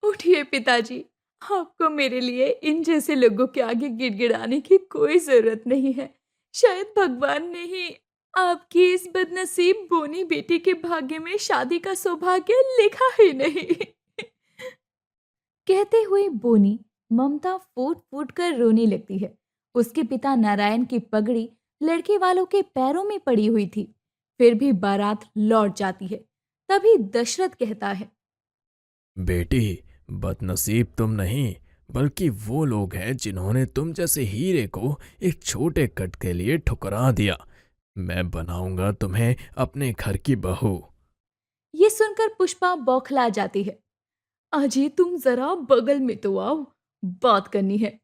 उठिए पिताजी, आपको मेरे लिए इन जैसे लोगों के आगे गिड़गिड़ाने की कोई ज़रूरत नहीं है। शायद भगवान ने ही आपकी इस बदनसीब बोनी बेटी के भाग्य में शादी का सौभाग्य लिखा ही नहीं। कहते हुए बोनी ममता फूट फूट कर रोने लगती है। उसके पिता नारायण की पगड़ी लड़के वालों के पैरों में पड़ी हुई थी। फिर भी बारात लौट जाती है। तभी दशरथ कहता है, बेटी, बदनसीब तुम नहीं बल्कि वो लोग हैं जिन्होंने तुम जैसे हीरे को एक छोटे कट के लिए ठुकरा दिया। मैं बनाऊंगा तुम्हें अपने घर की बहू। ये सुनकर पुष्पा बौखला जाती है। अजी तुम जरा बगल में तो आओ, बात करनी है।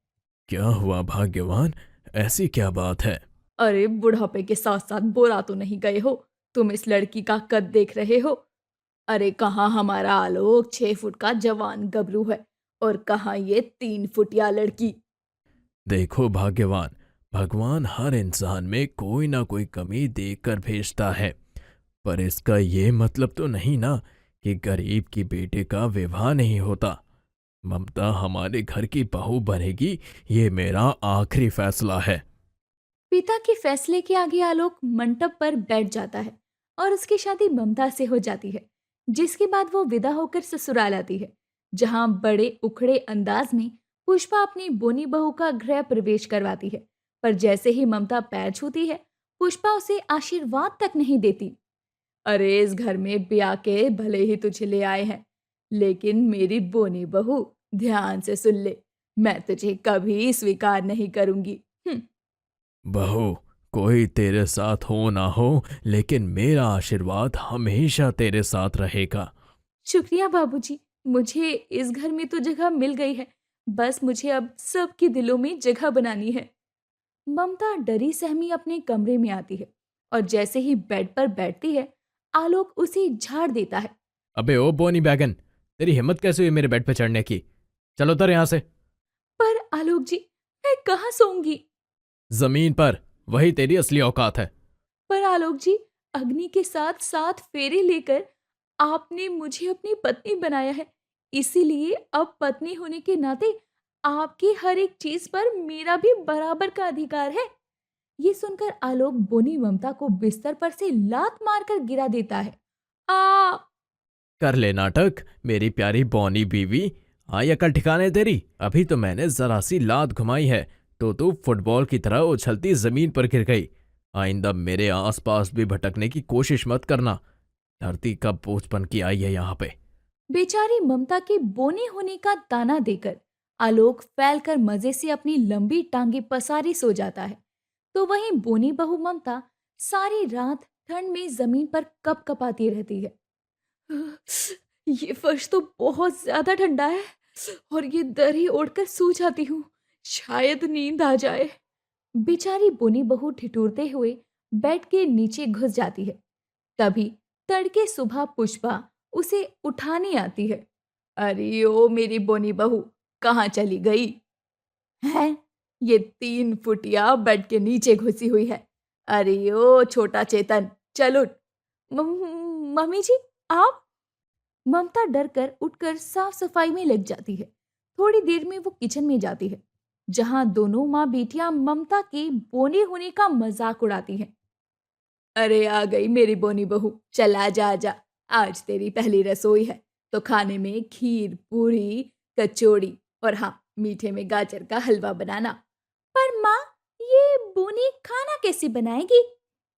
क्या हुआ भाग्यवान, ऐसी क्या बात है? अरे बुढ़ापे के साथ साथ बोरा तो नहीं गए हो? तुम इस लड़की का कद देख रहे हो? अरे कहाँ हमारा आलोक 6 फुट का जवान गबरू है और कहाँ ये 3 फुटिया लड़की। देखो भाग्यवान, भगवान हर इंसान में कोई ना कोई कमी देकर भेजता है, पर इसका ये मतलब तो नहीं ना कि गरीब की बेटे का विवाह नहीं होता। ममता हमारे घर की बहू बनेगी, ये मेरा आखिरी फैसला है। पिता के फैसले के आगे आलोक मंडप पर बैठ जाता है और उसकी शादी ममता से हो जाती है। जिसके बाद वो विदा होकर ससुराल आती है, जहां बड़े उखड़े अंदाज में पुष्पा अपनी बोनी बहू का गृह प्रवेश करवाती है। पर जैसे ही ममता पैर छूती है, पुष्पा उसे आशीर्वाद तक नहीं देती। अरे इस घर में ब्याह के भले ही तुझे ले आए हैं, लेकिन मेरी बोनी बहू, ध्यान से सुन ले, मैं तुझे कभी स्वीकार नहीं करूंगी। बहू, कोई तेरे साथ हो ना हो, लेकिन मेरा आशीर्वाद हमेशा तेरे साथ रहेगा। शुक्रिया बाबूजी, मुझे इस घर में तो जगह मिल गई है। बस मुझे अब सबके दिलों में जगह बनानी है। ममता डरी सहमी अपने कमरे में आती है और जैसे ही बेड पर बैठती है, आलोक उसे झाड़ देता है। अबे ओ बोनी बैगन, तेरी हिम्मत कैसे हुई मेरे बेड पे चढ़ने की? चलो उतर यहाँ से। पर आलोक जी, मैं कहाँ सोऊंगी? जमीन पर, वही तेरी असली औकात है। पर आलोक जी, अग्नि के साथ 7 फेरे लेकर आपने मुझे अपनी पत्नी बनाया है। इसीलिए अब पत्नी होने के नाते आपकी हर एक चीज पर मेरा भी बराबर का अधिकार है। ये सुनकर आलोक बोनी ममता को बिस्तर पर से लात मारकर गिरा देता है। आ कर ले नाटक, मेरी प्यारी बौनी बीवी। आई अकल ठिकाने तेरी? अभी तो मैंने जरा सी लात घुमाई है तो तू फुटबॉल की तरह उछलती जमीन पर गिर गई। आइंदा मेरे आसपास भी भटकने की कोशिश मत करना। धरती का बोझ बन के आई है यहाँ पे। बेचारी ममता के बोने होने का ताना देकर आलोक फैलकर मजे से अपनी लंबी टांगे पसारी सो जाता है। तो वहीं बोनी बहू ममता सारी रात ठंड में जमीन पर कप कपाती रहती है। ये फर्श तो बहुत ज्यादा ठंडा है और ये दरी ओढ़कर सो जाती हूँ, शायद नींद आ जाए। बेचारी बोनी बहू ठिठुरते हुए बेड के नीचे घुस जाती है। तभी तड़के सुबह पुष्पा उसे उठाने आती है। अरे ओ मेरी बोनी बहू, कहाँ चली गई है? ये 3 फुटिया बेड के नीचे घुसी हुई है। अरे ओ छोटा चेतन, चल उठ। मम्मी जी, आप? ममता डर कर उठकर साफ सफाई में लग जाती है। थोड़ी देर में वो किचन में जाती है, जहां दोनों माँ बेटियां ममता के बोने होने का मजाक उड़ाती हैं। अरे आ गई मेरी बोनी बहू, चल आजा आजा। आज तेरी पहली रसोई है तो खाने में खीर पूरी कचौड़ी और हाँ, मीठे में गाजर का हलवा बनाना। पर माँ, ये बोनी खाना कैसे बनाएगी?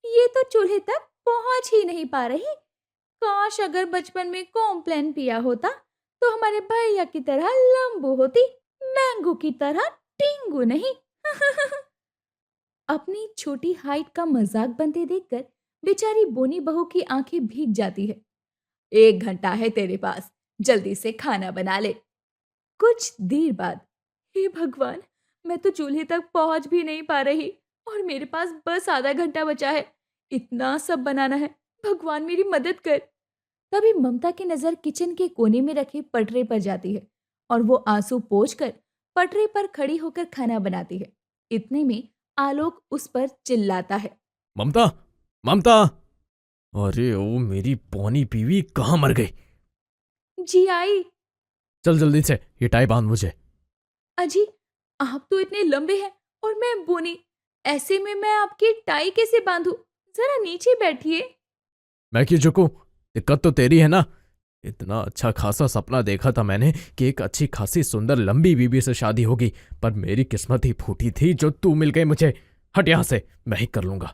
ये तो चूल्हे तक पहुंच ही नहीं पा रही। काश अगर बचपन में कॉम्प्लेन पिया होता तो हमारे भैया की तरह लंबू होती, मैंगो की तरह टिंगू नहीं। अपनी छोटी हाइट का मजाक बनते देखकर बेचारी बोनी बहू की आंखें भीग जाती है। 1 घंटा है तेरे पास, जल्दी से खाना बना ले। कुछ देर बाद, हे भगवान, मैं तो चूल्हे तक पहुंच भी नहीं पा रही और मेरे पास बस आधा घंटा बचा है। इतना सब बनाना है, भगवान मेरी मदद कर। तभी ममता की नजर किचन के कोने में रखे पटरे पर जाती है और वो आंसू पोंछकर पटरे पर खड़ी होकर खाना बनाती है। इतने में आलोक उस पर चिल्लाता है। ममता, ममता! अरे ओ मेरी पौनी बीवी, कहाँ मर गई? जी आई। चल जल्दी से ये टाई बांध मुझे। अजी, आप तो इतने लंबे हैं और मैं बोनी, ऐसे में मैं आपकी टाई कैसे बांधूं? जरा नीचे बैठिए। मैं क्यों झुकूं? दिक्कत तो तेरी है ना। इतना अच्छा खासा सपना देखा था मैंने कि एक अच्छी खासी सुंदर लंबी बीबी से शादी होगी, पर मेरी किस्मत ही फूटी थी जो तू मिल गई मुझे। हट यहाँ से, मैं ही कर लूंगा।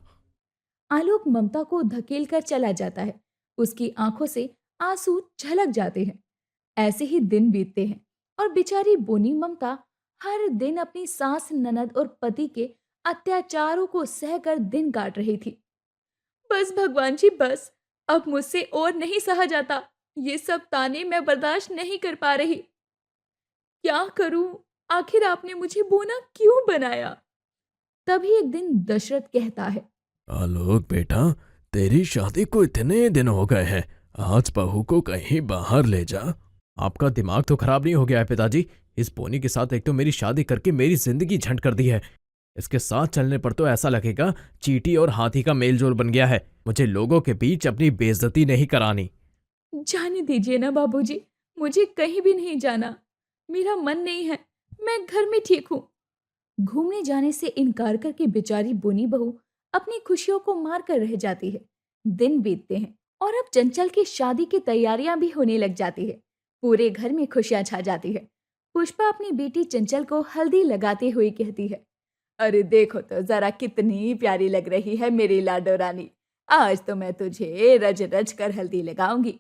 आलोक ममता को धकेल कर चला जाता है। उसकी आंखों से आंसू झलक जाते हैं। ऐसे ही दिन बीतते हैं और बेचारी बोनी ममता हर दिन अपनी सास ननद और पति के अत्याचारों को सहकर दिन काट रही थी। बस भगवान जी बस, अब मुझसे और नहीं सहा जाता। ये सब ताने मैं बर्दाश्त नहीं कर पा रही। क्या करूं? आखिर आपने मुझे बोना क्यों बनाया? तभी एक दिन दशरथ कहता है। आलोक बेटा, तेरी शादी को इतने दिन हो गए हैं, आज बहू को कहीं बाहर ले जा। आपका दिमाग तो खराब नहीं हो गया है पिताजी? इस पोनी के साथ एक तो मेरी शादी करके मेरी जिंदगी झंड कर दी है। इसके साथ चलने पर तो ऐसा लगेगा चींटी और हाथी का मेलजोल बन गया है। मुझे लोगों के बीच अपनी बेइज्जती नहीं करानी। जाने दीजिए ना बाबूजी, मुझे कहीं भी नहीं जाना। मेरा मन नहीं है, मैं घर में ठीक हूँ। घूमने जाने से इनकार करके बेचारी बोनी बहू अपनी खुशियों को मार कर रह जाती है। दिन बीतते हैं और अब चंचल की शादी की तैयारियां भी होने लग जाती है। पूरे घर में खुशियां छा जाती है। पुष्पा अपनी बेटी चंचल को हल्दी लगाते हुए कहती है, अरे देखो तो जरा कितनी प्यारी लग रही है मेरी लाडो रानी। आज तो मैं तुझे रज रज कर हल्दी लगाऊंगी,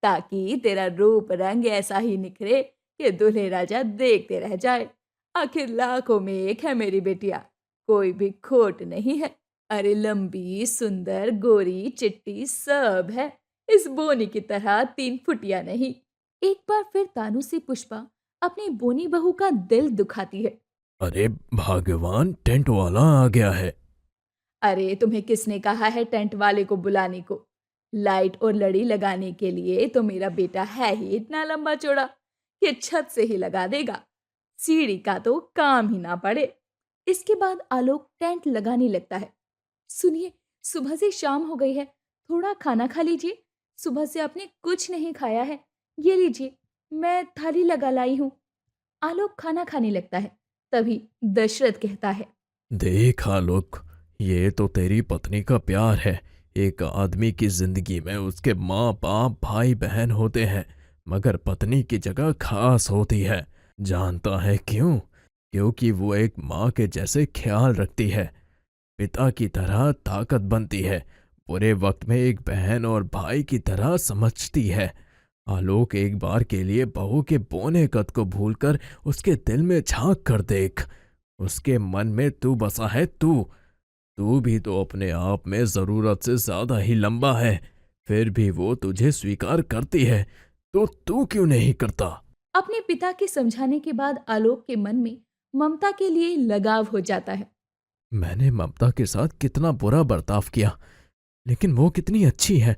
ताकि तेरा रूप रंग ऐसा ही निखरे कि दूल्हे राजा देखते रह जाए। आखिर लाखों में एक है मेरी बेटिया, कोई भी खोट नहीं है। अरे लंबी सुंदर गोरी चिट्टी सब है, इस बोनी की तरह 3 फुटिया नहीं। एक बार फिर तानू से पुष्पा अपनी बोनी बहू का दिल दुखाती है। अरे भगवान, टेंट वाला आ गया है। अरे तुम्हें किसने कहा है टेंट वाले को बुलाने को? लाइट और लड़ी लगाने के लिए तो मेरा बेटा है ही इतना लंबा चौड़ा कि छत से ही लगा देगा। सीढ़ी का तो काम ही ना पड़े। इसके बाद आलोक टेंट लगाने लगता है। सुनिए, सुबह से शाम हो गई है, थोड़ा खाना खा लीजिए। सुबह से आपने कुछ नहीं खाया है। ये लीजिए, मैं थाली लगा लाई हूँ। आलोक खाना खाने लगता है। तभी दशरथ कहता है। देख आलोक, ये तो तेरी पत्नी का प्यार है। एक आदमी की जिंदगी में उसके माँ बाप भाई बहन होते हैं, मगर पत्नी की जगह खास होती है। जानता है क्यों? क्योंकि वो एक माँ के जैसे ख्याल रखती है, पिता की तरह ताकत बनती है, बुरे वक्त में एक बहन और भाई की तरह समझती है। आलोक, एक बार के लिए बहू के बोने कद को भूलकर उसके दिल में झांक कर देख। उसके मन में तू बसा है। तू भी तो अपने आप में जरूरत से ज्यादा ही लंबा है, फिर भी वो तुझे स्वीकार करती है, तो तू क्यों नहीं करता? अपने पिता के समझाने के बाद आलोक के मन में ममता के लिए लगाव हो जाता है। मैंने ममता के साथ कितना बुरा बर्ताव किया, लेकिन वो कितनी अच्छी है।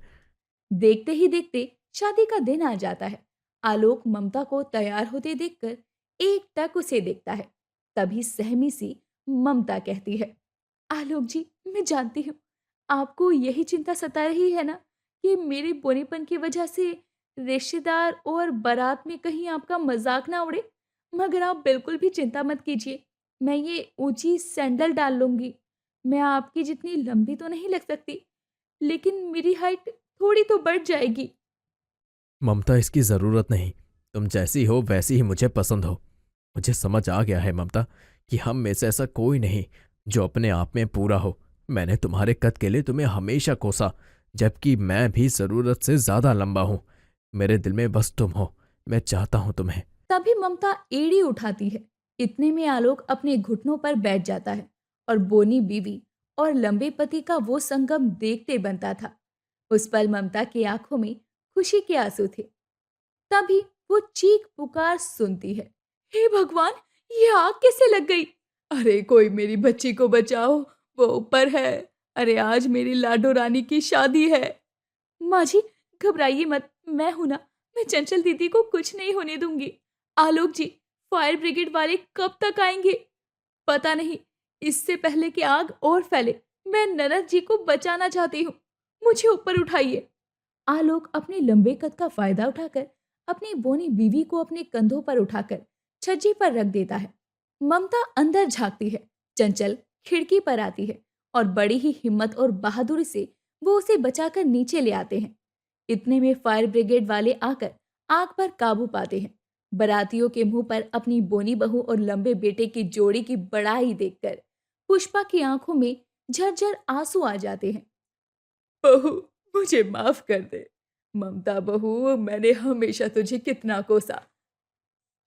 देखते ही देखते शादी का दिन आ जाता है। आलोक ममता को तैयार होते देखकर एकटक उसे देखता है। तभी सहमी सी ममता कहती है, आलोक जी, मैं जानती हूँ आपको यही चिंता सता रही है ना कि मेरे बोनेपन की वजह से रिश्तेदार और बारात में कहीं आपका मजाक ना उड़े। मगर आप बिल्कुल भी चिंता मत कीजिए, मैं ये ऊंची सैंडल डाल लूंगी। मैं आपकी जितनी लंबी तो नहीं लग सकती, लेकिन मेरी हाइट थोड़ी तो बढ़ जाएगी। ममता, इसकी जरूरत नहीं। तुम जैसी हो वैसी ही मुझे पसंद हो। मुझे समझ आ गया है ममता कि हम में से ऐसा कोई नहीं जो अपने आप में पूरा हो। मैंने तुम्हारे कद के लिए तुम्हें हमेशा कोसा, जबकि मैं भी जरूरत से ज्यादा लंबा हूं। मेरे दिल में बस तुम हो। मैं चाहता हूं तुम्हें। तभी ममता एड़ी उठाती है। इतने में आलोक अपने घुटनों पर बैठ जाता है और बोनी बीवी और लंबे पति का वो संगम देखते बनता था। उस पल ममता की आंखों में खुशी के आंसू थे। तभी वो चीख पुकार सुनती है, हे भगवान, ये आग कैसे लग गई? अरे कोई मेरी बच्ची को बचाओ, वो ऊपर है। अरे आज मेरी लाडो रानी की शादी है। माँ जी, घबराइए मत, मैं हूं ना। मैं चंचल दीदी को कुछ नहीं होने दूंगी। आलोक जी, फायर ब्रिगेड वाले कब तक आएंगे? पता नहीं, इससे पहले कि आग और फैले, मैं ननद जी को बचाना चाहती हूँ। मुझे ऊपर उठाइए। आलोक अपने लंबे कद का फायदा उठाकर अपनी बोनी बीवी को अपने कंधों पर उठाकर छज्जी पर रख देता है। ममता अंदर झांकती है। चंचल खिड़की पर आती है और बड़ी ही हिम्मत और बहादुरी से वो उसे बचाकर नीचे ले आते हैं। इतने में फायर ब्रिगेड वाले आकर आग पर काबू पाते हैं। बारातियों के मुंह पर अपनी बोनी बहू और लंबे बेटे की जोड़ी की बड़ाई देखकर पुष्पा की आंखों में झरझर आंसू आ जाते हैं। बहू, मुझे माफ कर दे। ममता बहू, मैंने हमेशा तुझे कितना कोसा,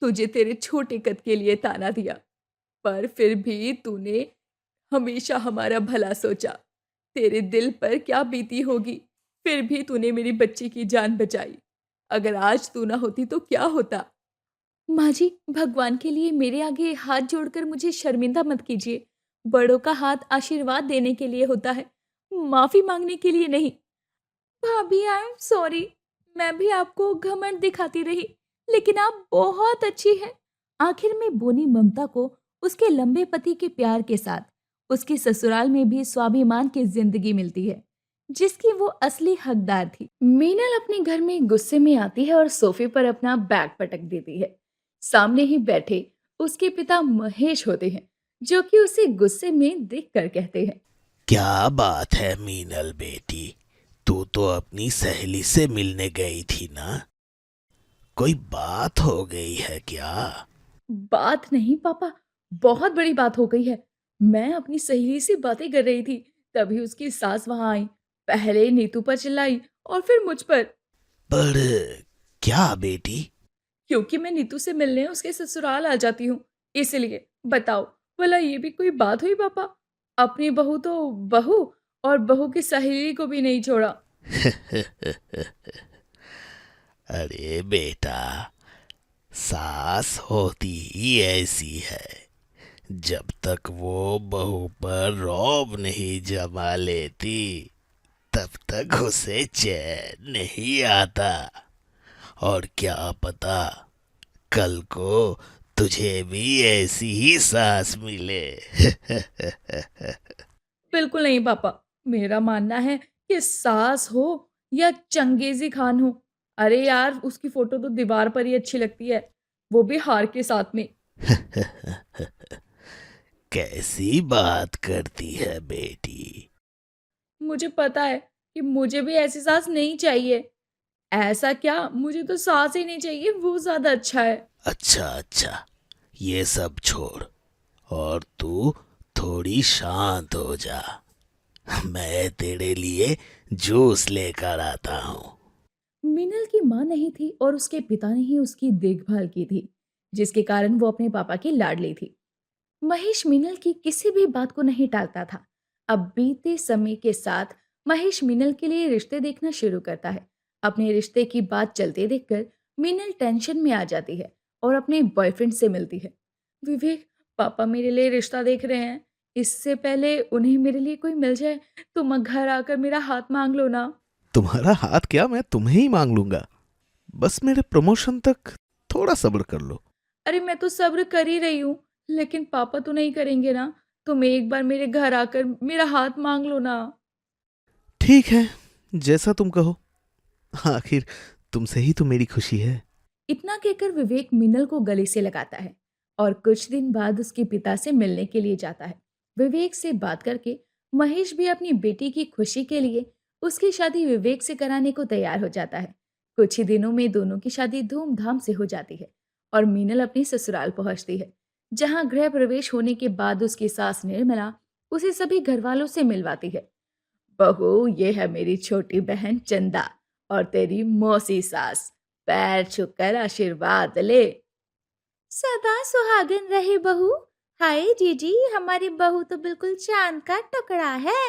तुझे तेरे छोटे कद के लिए ताना दिया, पर फिर भी तूने हमेशा हमारा भला सोचा। तेरे दिल पर क्या बीती होगी, फिर भी तूने मेरी बच्ची की जान बचाई। अगर आज तू ना होती तो क्या होता। माँ जी, भगवान के लिए मेरे आगे हाथ जोड़कर मुझे शर्मिंदा मत कीजिए। बड़ों का हाथ आशीर्वाद देने के लिए होता है, माफी मांगने के लिए नहीं। भाभी, आई एम सॉरी। मैं भी आपको घमंड दिखाती रही, लेकिन आप बहुत अच्छी हैं। आखिर में बोनी ममता को उसके लंबे पति के प्यार के साथ उसकी ससुराल में भी स्वाभिमान की जिंदगी मिलती है, जिसकी वो असली हकदार थी। मीनल अपने घर में गुस्से में आती है और सोफे पर अपना बैग पटक देती है। सामने ही बैठे उसके पिता महेश होते हैं, जो कि उसे गुस्से में देखकर कहते हैं, क्या बात है मीनल बेटी, तू तो अपनी सहेली से मिलने गई थी ना? कोई बात हो गई है क्या? बात नहीं पापा, बहुत बड़ी बात हो गई है। मैं अपनी सहेली से बातें कर रही थी, तभी उसकी सास वहां आई। पहले नीतू पर चिल्लाई और फिर मुझ पर। पर क्या बेटी? क्योंकि मैं नीतू से मिलने उसके ससुराल आ जाती हूँ, इसलिए। बताओ, भला ये भी कोई बात हुई पापा? अपनी बहू तो बहू, और बहू की सहेली को भी नहीं छोड़ा। अरे बेटा, सास होती ही ऐसी है। जब तक वो बहू पर रौब नहीं जमा लेती, तब तक उसे चैन नहीं आता। और क्या पता कल को तुझे भी ऐसी ही सास मिले। बिल्कुल नहीं पापा, मेरा मानना है कि सास हो या चंगेजी खान हो, अरे यार, उसकी फोटो तो दीवार पर ही अच्छी लगती है, वो भी हार के साथ में। कैसी बात करती है बेटी? मुझे पता है कि मुझे भी ऐसी सास नहीं चाहिए। ऐसा क्या, मुझे तो सास ही नहीं चाहिए, वो ज्यादा अच्छा है। अच्छा अच्छा, ये सब छोड़ और तू थोड़ी शांत हो जा। मैं तेरे लिए जूस लेकर आता हूँ। मीनल की माँ नहीं थी और उसके पिता ने ही उसकी देखभाल की थी, जिसके कारण वो अपने पापा की लाडली थी। महेश मीनल की किसी भी बात को नहीं टालता था। अब बीते समय के साथ महेश मीनल के लिए रिश्ते देखना शुरू करता है। अपने रिश्ते की बात चलते देखकर मीनल टेंशन में आ जाती है और अपने बॉयफ्रेंड से मिलती है। विवेक, पापा मेरे लिए रिश्ता देख रहे हैं। इससे पहले उन्हें मेरे लिए कोई मिल जाए, तुम घर आकर मेरा हाथ मांग लो ना। तुम्हारा हाथ क्या, मैं तुम्हें ही मांग लूंगा। बस मेरे प्रमोशन तक थोड़ा सब्र कर लो। अरे मैं तो सब्र कर ही रही हूँ, लेकिन पापा तो नहीं करेंगे ना। तुम एक बार मेरे घर आकर मेरा हाथ मांग लो ना। ठीक है, जैसा तुम कहो। आखिर तुमसे ही तो मेरी खुशी है। इतना कहकर विवेक मिनल को गले से लगाता है और कुछ दिन बाद उसके पिता से मिलने के लिए जाता है। विवेक से बात करके महेश भी अपनी बेटी की खुशी के लिए उसकी शादी विवेक से कराने को तैयार हो जाता है। कुछ ही दिनों में दोनों की शादी धूमधाम से हो जाती है और मीनल अपनी ससुराल पहुंचती है, जहां गृह प्रवेश होने के बाद उसकी सास निर्मला उसे सभी घर वालों से मिलवाती है। बहू, ये है मेरी छोटी बहन चंदा और तेरी मौसी सास। पैर छूकर आशीर्वाद ले। सदा सुहागन रहे बहू। हाय जीजी, हमारी बहू तो बिल्कुल चांद का टुकड़ा है।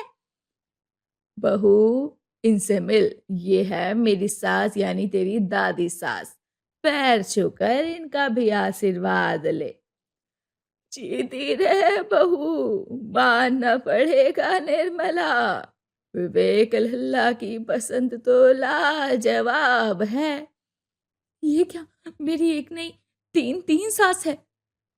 बहू, इनसे मिल, ये है मेरी सास यानी तेरी दादी सास। पैर छूकर इनका भी आशीर्वाद ले। जीती रहे बहू, मानना पड़ेगा निर्मला। विवेक लल्ला की पसंद तो लाजवाब है। ये क्या, मेरी एक नहीं तीन तीन सास है।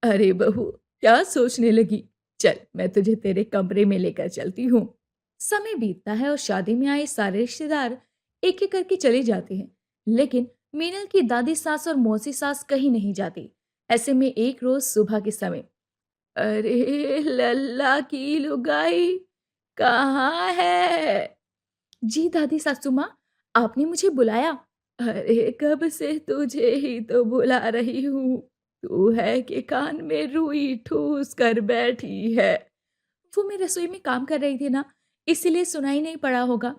अरे बहू, क्या सोचने लगी? चल, मैं तुझे तेरे कमरे में लेकर चलती हूँ। समय बीतता है और शादी में आए सारे रिश्तेदार एक एक करके चले जाते हैं, लेकिन मीनल की दादी सास और मौसी सास कहीं नहीं जाती। ऐसे में एक रोज सुबह के समय, अरे लल्ला की लुगाई, कहाँ है? जी दादी सासू माँ, आपने मुझे बुलाया? अरे कब से तुझे ही तो बुला रही हूँ। तू है कि कान में रुई ठूस कर बैठी है। वो मैं रसोई में काम कर रही थी ना, इसीलिए सुनाई नहीं पड़ा होगा।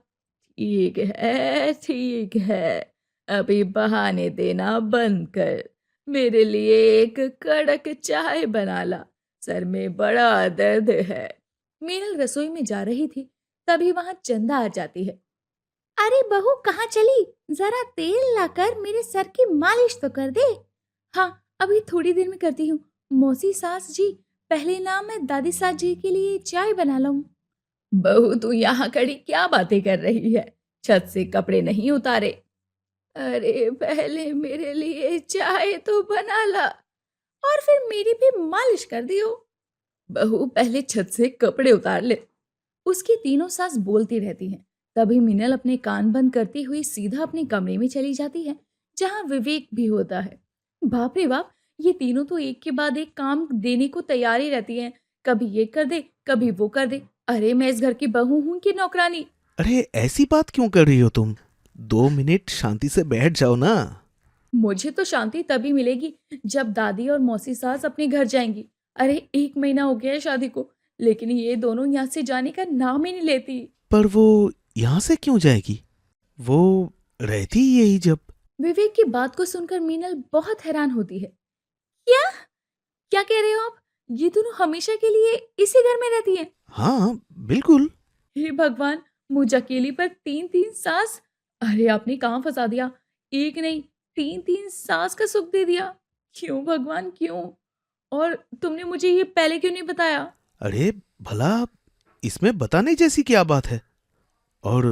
ठीक है, ठीक है। अभी बहाने देना बंद कर। मेरे लिए एक कड़क चाय बना ला। सर में बड़ा दर्द है। मीनल रसोई में जा रही थी, तभी वहां चंदा आ जाती है। अरे बहू कहाँ चली? जरा तेल लाकर मेरे सर की मालिश तो कर दे। हाँ, अभी थोड़ी देर में करती हूँ। मौसी सास जी, पहले ना मैं दादी सास जी के लिए चाय बना लाऊं। बहू तू यहाँ खड़ी क्या बातें कर रही है? छत से कपड़े नहीं उतारे? अरे पहले मेरे लिए चाय तो बना ला और फिर मेरी भी मालिश कर दियो। बहू पहले छत से कपड़े उतार ले। उसकी तीनों सास बोलती रहती हैं। तभी मिनल अपने कान बंद करती हुई सीधा अपने कमरे में चली जाती है, जहां विवेक भी होता है। बाप रे बाप, ये तीनों तो एक के बाद एक काम देने को तैयार ही रहती हैं। कभी ये कर दे, कभी वो कर दे। अरे मैं इस घर की बहू हूं कि नौकरानी? अरे ऐसी बात क्यों कर रही हो तुम? 2 मिनट शांति से बैठ जाओ ना। मुझे तो शांति तभी मिलेगी जब दादी और मौसी सास अपने घर जाएंगी। अरे 1 महीना हो गया है शादी को, लेकिन ये दोनों यहाँ से जाने का नाम ही नहीं लेती। पर वो यहाँ से क्यों जाएगी? वो रहती ही यही जब। विवेक की बात को सुनकर मीनल बहुत हैरान होती है। क्या? क्या कह रहे हो आप? ये दोनों हमेशा के लिए इसी घर में रहती हैं? हाँ बिल्कुल। हे भगवान, मुझ अकेली पर 3-3 सास। अरे आपने कहाँ फंसा दिया? एक नहीं, 3-3 सास का सुख दे दिया। क्यों भगवान क्यों? और तुमने मुझे ये पहले क्यों नहीं बताया? अरे भला इसमें बताने जैसी क्या बात है? और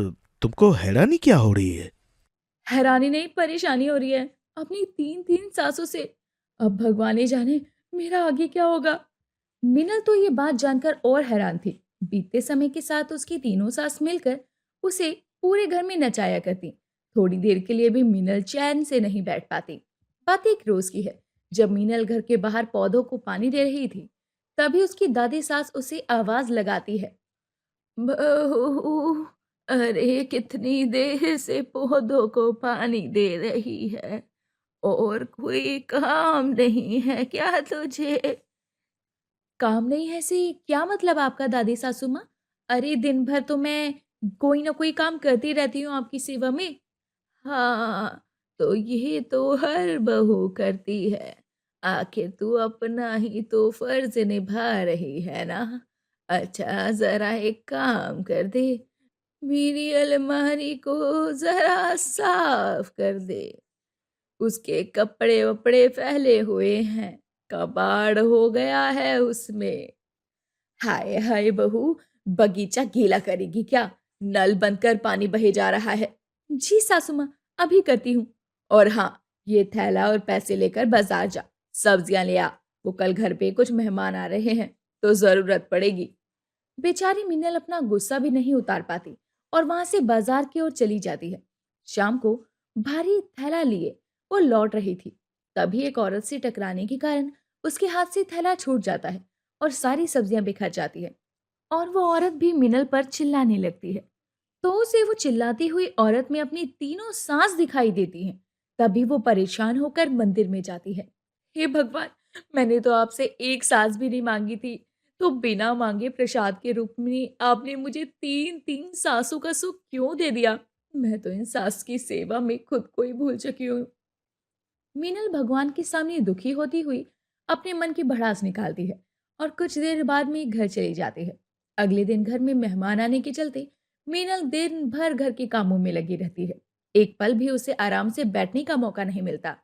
तुमको हैरानी क्या हो रही है? हैरानी नहीं, परेशानी हो रही है अपनी 3-3 सासों से। अब भगवान ही जाने मेरा आगे क्या होगा। मिनल तो ये बात जानकर और हैरान थी। बीतते समय के साथ उसकी तीनों सास मिलकर उसे पूरे घर में नचाया करती। थोड़ी देर के लिए भी मिनल चैन से नहीं बैठ पाती। बात एक रोज की है, जब मिनल घर के बाहर पौधों को पानी दे रही थी। तभी उसकी दादी सास उसे आवाज लगाती है। बहू, अरे कितनी देर से पौधों को पानी दे रही है, और कोई काम नहीं है क्या तुझे? काम नहीं है से क्या मतलब आपका दादी सासू माँ? अरे दिन भर तो मैं कोई ना कोई काम करती रहती हूँ आपकी सेवा में। हाँ, तो ये तो हर बहू करती है। आखिर तू अपना ही तो फर्ज निभा रही है ना। अच्छा जरा एक काम कर दे, मेरी अलमारी को जरा साफ कर दे। उसके कपड़े वपड़े फैले हुए हैं, कबाड़ हो गया है उसमें। हाय हाय बहू, बगीचा गीला करेगी क्या? नल बंद कर, पानी बहे जा रहा है। जी सासू माँ, अभी करती हूँ। और हाँ, ये थैला और पैसे लेकर बाजार जा, सब्जियां ले आ। वो कल घर पे कुछ मेहमान आ रहे हैं तो जरूरत पड़ेगी। बेचारी मिन्नल अपना गुस्सा भी नहीं उतार पाती और वहां से बाजार की ओर चली जाती है। शाम को भारी थैला लिए वो लौट रही थी। तभी एक औरत से टकराने के कारण उसके हाथ से थैला छूट जाता है और सारी सब्जियां बिखर जाती है। और वो औरत भी मिनल पर चिल्लाने लगती है। तो उसे वो चिल्लाती हुई औरत में अपनी तीनों सास दिखाई देती हैं। तभी वो परेशान होकर मंदिर में जाती है। हे भगवान, मैंने तो आपसे एक सास भी नहीं मांगी थी, तो बिना मांगे प्रसाद के रूप में आपने मुझे 3-3 सासों का सुख क्यों दे दिया? मैं तो इन सास की सेवा में खुद को ही भूल चुकी हूँ। मीनल भगवान के सामने दुखी होती हुई अपने मन की भड़ास निकालती है और कुछ देर बाद में घर चली जाती है। अगले दिन घर में मेहमान आने के चलते मीनल दिन भर घर के कामों में लगी रहती है। एक पल भी उसे आराम से बैठने का मौका नहीं मिलता।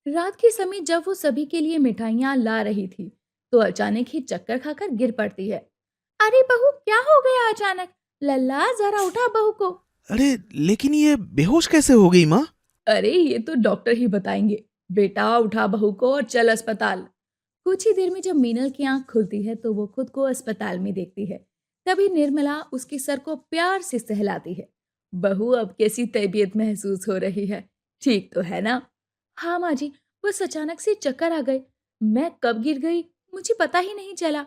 रात के समय जब वो सभी के लिए मिठाइयां ला रही थी, तो अचानक ही चक्कर खाकर गिर पड़ती है। अरे बहू, क्या हो गया अचानक? लल्ला जरा उठा बहू को। अरे लेकिन ये बेहोश कैसे हो गई माँ? अरे ये तो डॉक्टर ही बताएंगे। बेटा उठा बहू को और चल अस्पताल। कुछ ही देर में जब मीनल की आंख खुलती है तो वो खुद को अस्पताल में देखती है। तभी निर्मला उसके सर को प्यार से सहलाती है। बहू अब कैसी तबीयत महसूस हो रही है? ठीक तो है ना? हाँ माँ जी, बस अचानक से चक्कर आ गए। मैं कब गिर गई मुझे पता ही नहीं चला।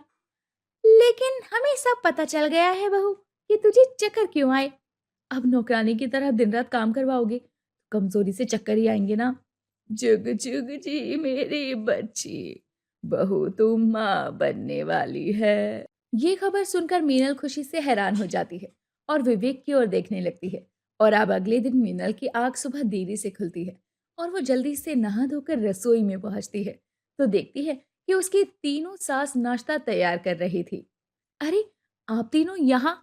लेकिन हमें सब पता चल गया है बहू कि तुझे चक्कर क्यों आए। अब नौकरानी की तरह दिन रात काम करवाओगे, कमजोरी से चक्कर ही आएंगे ना। जुग जुग जी मेरी बच्ची, बहू तू माँ बनने वाली है। ये खबर सुनकर मीनल खुशी से हैरान हो जाती है और विवेक की ओर देखने लगती है। और अब अगले दिन मीनल की आंख सुबह देरी से खुलती है और वो जल्दी से नहा धोकर रसोई में पहुंचती है तो देखती है कि उसकी तीनों सास नाश्ता तैयार कर रही थी। अरे, आप तीनों यहाँ?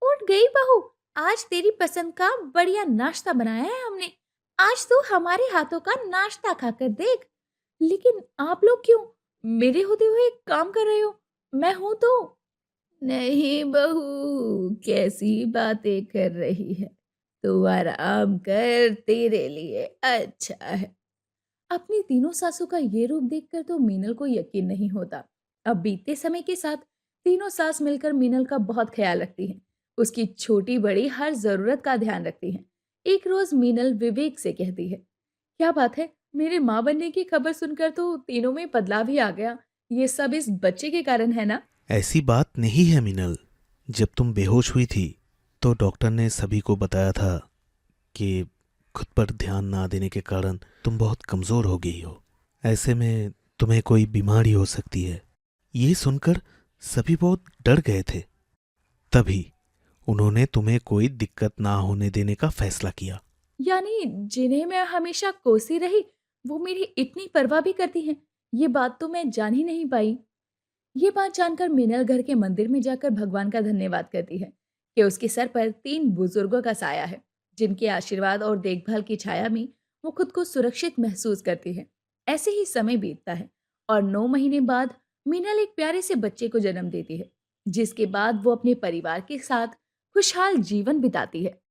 उठ गई बहू, आज तेरी पसंद का बढ़िया नाश्ता बनाया है हमने। आज तू हमारे हाथों का नाश्ता खाकर देख। लेकिन आप लोग क्यों मेरे होते हुए काम कर रहे हो? मैं हूं तो। नहीं बहू, कैसी बातें कर रही है। तू आराम कर, तेरे लिए अच्छा है। अपनी तीनों सासों का ये रूप देखकर तो मीनल को यकीन नहीं होता। अब बीतते समय के साथ तीनों सास मिलकर मीनल का बहुत ख्याल रखती हैं। उसकी छोटी बड़ी हर जरूरत का ध्यान रखती हैं। एक रोज मीनल विवेक से कहती है, क्या बात है, मेरे माँ बनने की खबर सुनकर तो तीनों में बदलाव ही आ गया। ये सब इस बच्चे के कारण है ना? ऐसी बात नहीं है मीनल। जब तुम बेहोश हुई थी तो डॉक्टर ने सभी को बताया था कि खुद पर ध्यान ना देने के कारण तुम बहुत कमज़ोर हो गई हो। ऐसे में तुम्हें कोई बीमारी हो सकती है। ये सुनकर सभी बहुत डर गए थे। तभी उन्होंने तुम्हें कोई दिक्कत ना होने देने का फैसला किया। यानी जिन्हें मैं हमेशा कोसी रही वो मेरी इतनी परवाह भी करती हैं। ये बात तो मैं जान ही नहीं पाई। ये बात जानकर मीनल घर के मंदिर में जाकर भगवान का धन्यवाद करती है कि उसके सर पर तीन बुजुर्गों का साया है, जिनके आशीर्वाद और देखभाल की छाया में वो खुद को सुरक्षित महसूस करती है। ऐसे ही समय बीतता है और 9 महीने बाद मीनल एक प्यारे से बच्चे को जन्म देती है, जिसके बाद वो अपने परिवार के साथ खुशहाल जीवन बिताती है।